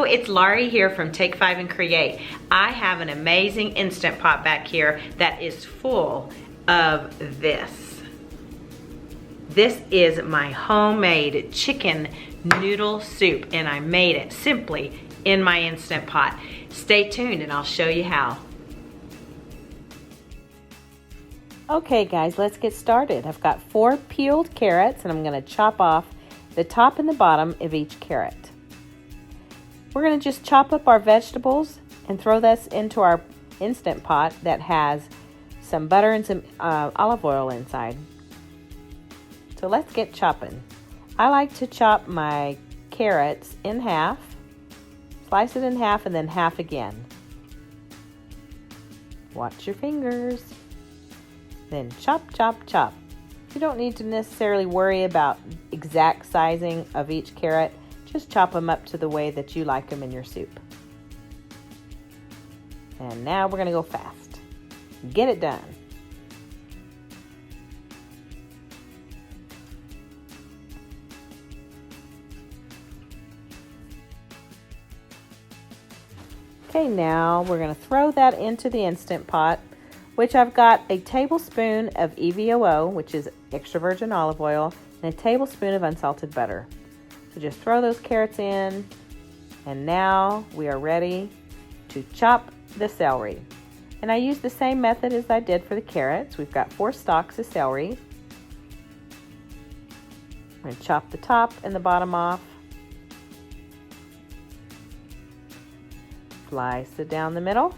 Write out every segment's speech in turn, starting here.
it's Laurie here from Take 5 and Create. I have an amazing Instant Pot back here that is full of this. This is my homemade chicken noodle soup, and I made it simply in my Instant Pot. Stay tuned and I'll show you how. Okay guys, let's get started. I've got 4 peeled carrots and I'm gonna chop off the top and the bottom of each carrot. We're gonna just chop up our vegetables and throw this into our Instant Pot that has some butter and some olive oil inside. So let's get chopping. I like to chop my carrots in half, slice it in half and then half again. Watch your fingers. Then chop, chop, chop. You don't need to necessarily worry about exact sizing of each carrot. Just chop them up to the way that you like them in your soup. And now we're gonna go fast. Get it done. Okay, now we're gonna throw that into the Instant Pot, which I've got a tablespoon of EVOO, which is extra virgin olive oil, and a tablespoon of unsalted butter. So just throw those carrots in, and now we are ready to chop the celery. And I use the same method as I did for the carrots. We've got 4 stalks of celery. I'm going to chop the top and the bottom off. Slice it down the middle.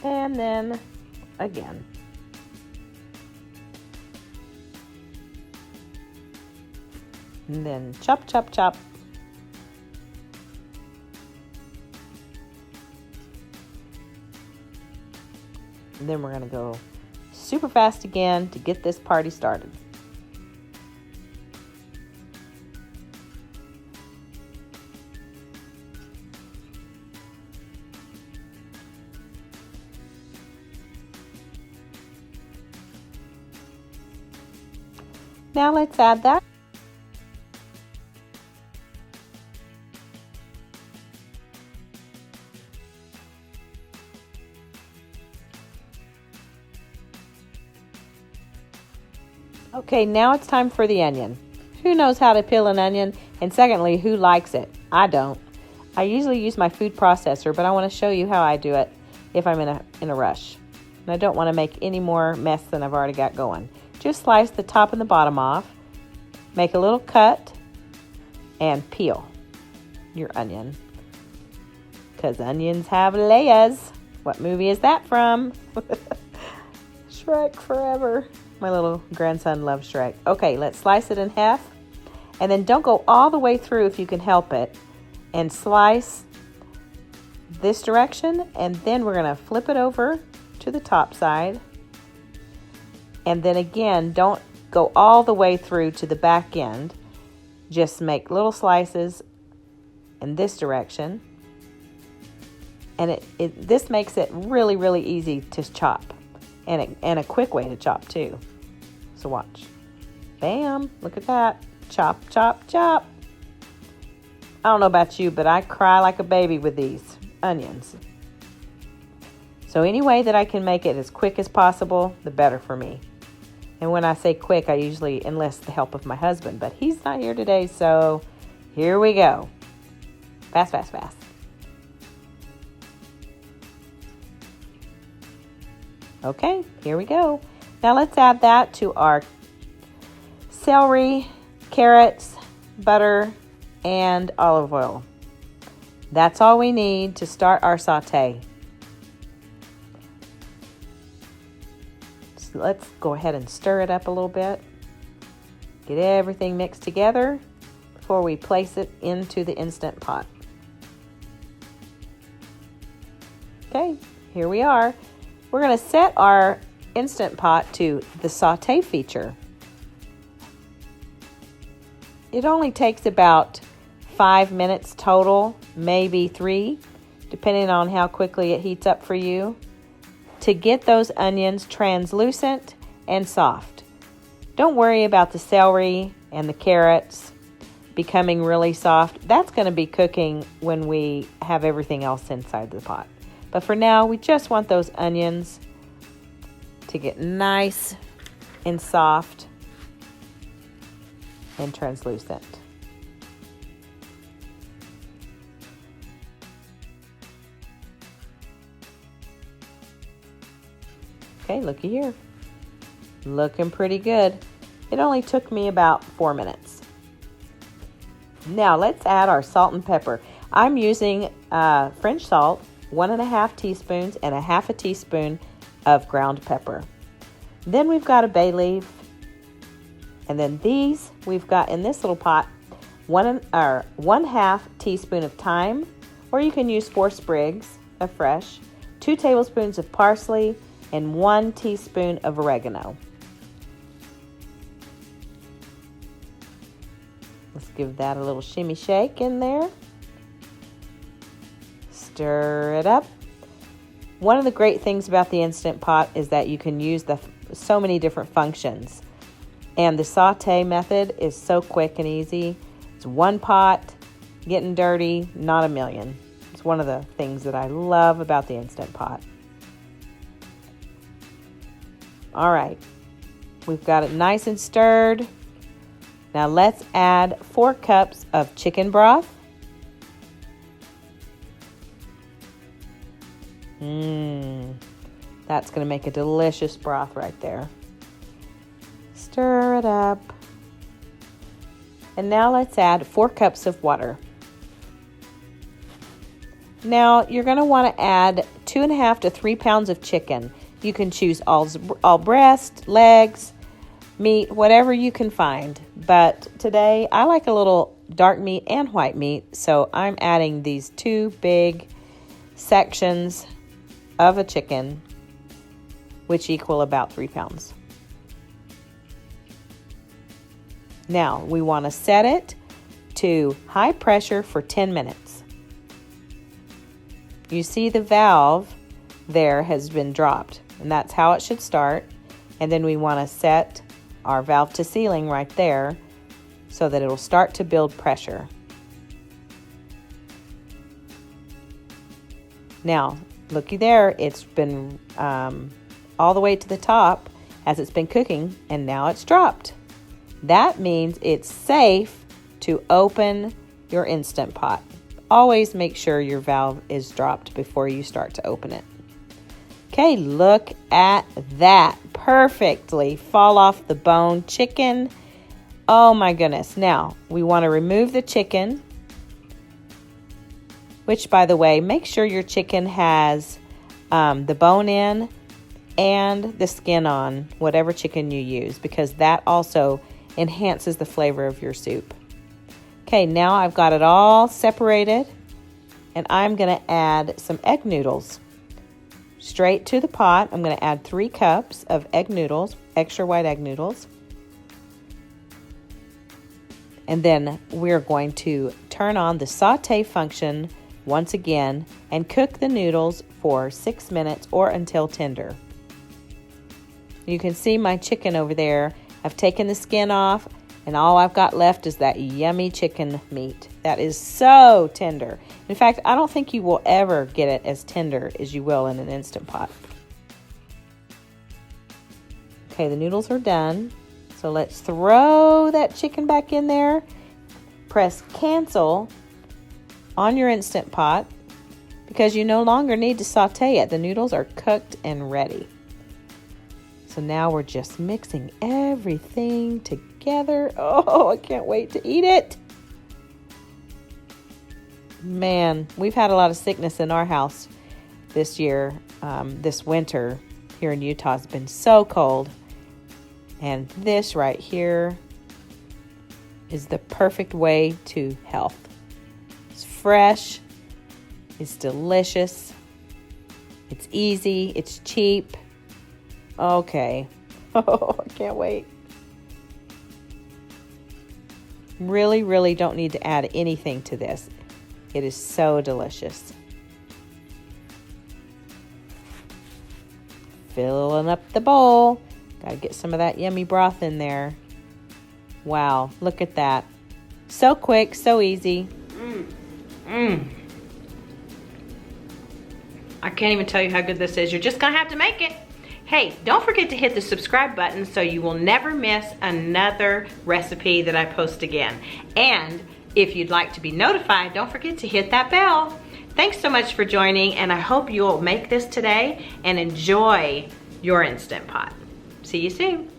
And then again. And then chop, chop, chop. And then we're going to go super fast again to get this party started. Now let's add that. Okay, now it's time for the onion. Who knows how to peel an onion? And secondly, who likes it? I don't. I usually use my food processor, but I want to show you how I do it if I'm in a rush. And I don't want to make any more mess than I've already got going. Just slice the top and the bottom off, make a little cut, and peel your onion. Because onions have layers. What movie is that from? Shrek Forever. My little grandson loves Shrek. Okay, let's slice it in half. And then don't go all the way through if you can help it. And slice this direction. And then we're going to flip it over to the top side. And then again, don't go all the way through to the back end. Just make little slices in this direction. And this makes it really, really easy to chop. And a quick way to chop too. So watch. Bam, look at that. Chop, chop, chop. I don't know about you, but I cry like a baby with these onions. So any way that I can make it as quick as possible, the better for me. And when I say quick, I usually enlist the help of my husband, but he's not here today, so here we go. Fast, fast, fast. Okay, here we go. Now let's add that to our celery, carrots, butter, and olive oil. That's all we need to start our saute. So let's go ahead and stir it up a little bit. Get everything mixed together before we place it into the Instant Pot. Okay, here we are. We're going to set our Instant Pot to the saute feature. It only takes about 5 minutes total, maybe 3, depending on how quickly it heats up for you, to get those onions translucent and soft. Don't worry about the celery and the carrots. becoming really soft. That's going to be cooking when we have everything else inside the pot. But for now, we just want those onions to get nice and soft and translucent. Okay, looky here. Looking pretty good. It only took me about 4 minutes. Now let's add our salt and pepper. I'm using French salt, 1.5 teaspoons, and 1/2 teaspoon of ground pepper. Then we've got a bay leaf. And then these we've got in this little pot, 1/2 teaspoon of thyme, or you can use 4 sprigs of fresh, 2 tablespoons of parsley, and 1 teaspoon of oregano. Let's give that a little shimmy shake in there. Stir it up. One of the great things about the Instant Pot is that you can use so many different functions. And the saute method is so quick and easy. It's one pot, getting dirty, not a million. It's one of the things that I love about the Instant Pot. All right, we've got it nice and stirred. Now let's add 4 cups of chicken broth. That's going to make a delicious broth right there. Stir it up. And now let's add 4 cups of water. Now you're going to want to add 2.5 to 3 pounds of chicken. You can choose all breast, legs, meat, whatever you can find. But today I like a little dark meat and white meat, so I'm adding these 2 big sections of a chicken, which equal about 3 pounds. Now we want to set it to high pressure for 10 minutes. You see the valve there has been dropped, and that's how it should start. And then we want to set our valve to sealing right there so that it'll start to build pressure. Now, looky there, it's been all the way to the top as it's been cooking, and now it's dropped. That means it's safe to open your Instant Pot. Always make sure your valve is dropped before you start to open it. Okay, look at that. Perfectly fall off the bone chicken. Oh my goodness. Now, we want to remove the chicken, which, by the way, make sure your chicken has the bone in and the skin on, whatever chicken you use, because that also enhances the flavor of your soup. Okay, now I've got it all separated, and I'm going to add some egg noodles. Straight to the pot, I'm going to add 3 cups of egg noodles, extra white egg noodles. And then we're going to turn on the saute function once again and cook the noodles for 6 minutes or until tender. You can see my chicken over there. I've taken the skin off, and all I've got left is that yummy chicken meat. That is so tender. In fact, I don't think you will ever get it as tender as you will in an Instant Pot. Okay, the noodles are done. So let's throw that chicken back in there. Press cancel on your Instant Pot because you no longer need to saute it. The noodles are cooked and ready. So now we're just mixing everything together. Oh, I can't wait to eat it. Man, we've had a lot of sickness in our house this year. This winter here in Utah has been so cold. And this right here is the perfect way to health. It's fresh. It's delicious. It's easy. It's cheap. Okay. Oh, I can't wait. Really, really don't need to add anything to this. It is so delicious. Filling up the bowl. Got to get some of that yummy broth in there. Wow, look at that. So quick, so easy. I can't even tell you how good this is. You're just gonna have to make it. Hey, don't forget to hit the subscribe button so you will never miss another recipe that I post again. And if you'd like to be notified, don't forget to hit that bell. Thanks so much for joining, and I hope you'll make this today and enjoy your Instant Pot. See you soon.